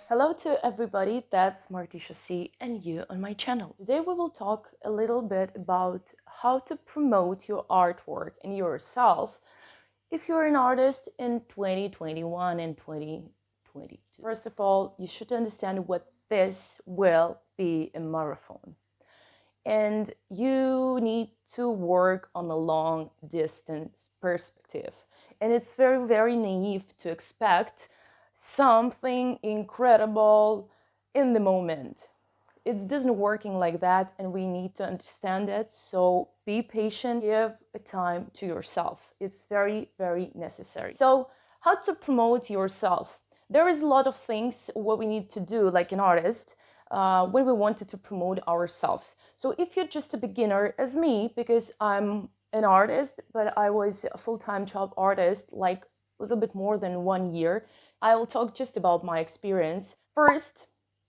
Hello to everybody, that's Martisha C and you on my channel. Today we will talk a little bit about how to promote your artwork and yourself if you're an artist in 2021 and 2022. First of all, you should understand what this will be a marathon. And you need to work on a long distance perspective. And it's very, very naive to expect something incredible in the moment. It doesn't working like that, and we need to understand it. So be patient, give a time to yourself. It's very, very necessary. So how to promote yourself? There is a lot of things what we need to do like an artist when we wanted to promote ourselves. So if you're just a beginner as me, because I'm an artist, but I was a full-time job artist like a little bit more than 1 year, I will talk just about my experience. First,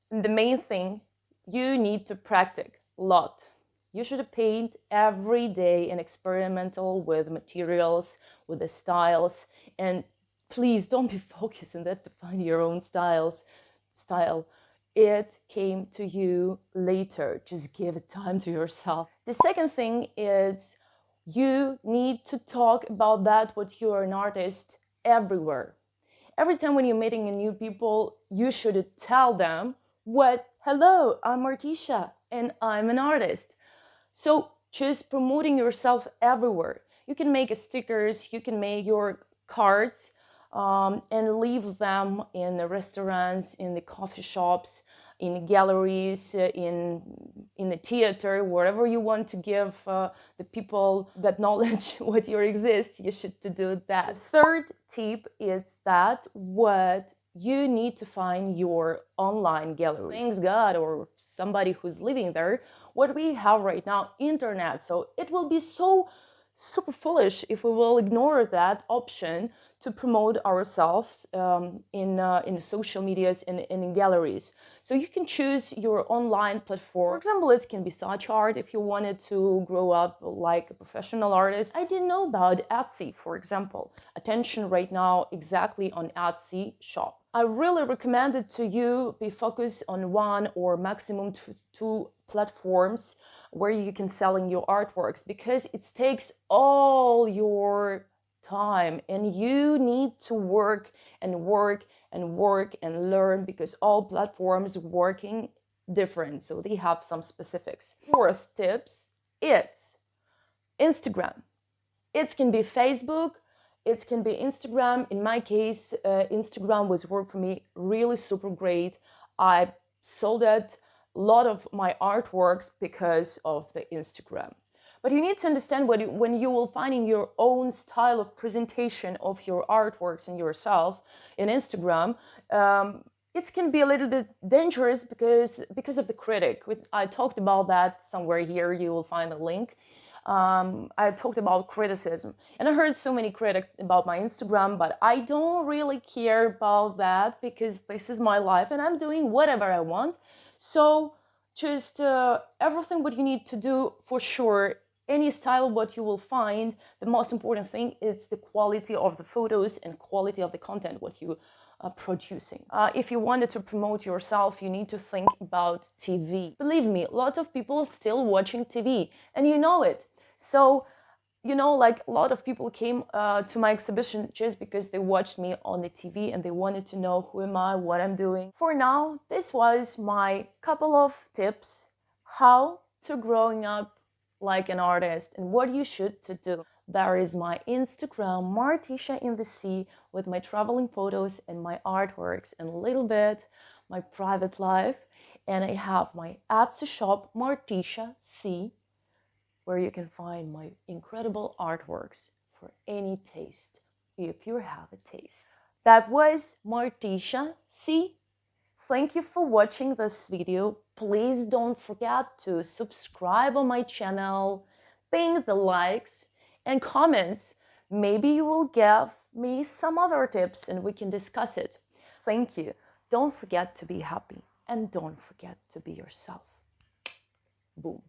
the main thing, you need to practice a lot. You should paint every day and experimental with materials, with the styles, and please don't be focused on that to find your own style. It came to you later. Just give it time to yourself. The second thing is you need to talk about that what you're an artist everywhere. Every time when you're meeting new people, you should tell them hello, I'm Martisha and I'm an artist. So just promoting yourself everywhere. You can make stickers, you can make your cards and leave them in the restaurants, in the coffee shops, in the galleries, in the theater, wherever you want to give the people that knowledge what you exist, you should to do that. The third tip is that what you need to find your online gallery. Thanks God, or somebody who's living there, what we have right now, internet. So it will be so super foolish if we will ignore that option to promote ourselves in the social medias and in galleries. So you can choose your online platform. For example, it can be such art if you wanted to grow up like a professional artist. I didn't know about Etsy, for example. Attention right now exactly on Etsy shop. I really recommend it to you be focused on one or maximum two platforms where you can selling your artworks, because it takes all your time and you need to work and work and work and learn, because all platforms working different, so they have some specifics. Fourth tips, it's Instagram. It can be Facebook, it can be Instagram. In my case, Instagram was work for me really super great. I sold it a lot of my artworks because of the Instagram. But you need to understand when you will finding your own style of presentation of your artworks and yourself in Instagram, it can be a little bit dangerous because of the critic. I talked about that somewhere here. You will find a link. I talked about criticism, and I heard so many critics about my Instagram, but I don't really care about that because this is my life and I'm doing whatever I want. So just everything what you need to do, for sure, any style what you will find, the most important thing is the quality of the photos and quality of the content what you are producing. If you wanted to promote yourself, you need to think about TV. Believe me, a lot of people are still watching TV, and you know it. So, you know, like a lot of people came to my exhibition just because they watched me on the TV and they wanted to know who am I, what I'm doing. For now, this was my couple of tips how to growing up like an artist and what you should to do. There is my Instagram, Martisha in the Sea, with my traveling photos and my artworks and a little bit my private life. And I have my Etsy shop, Martisha C, where you can find my incredible artworks for any taste, if you have a taste. That was Martisha C. Thank you for watching this video. Please don't forget to subscribe on my channel, ping the likes and comments. Maybe you will give me some other tips and we can discuss it. Thank you. Don't forget to be happy and don't forget to be yourself. Boom.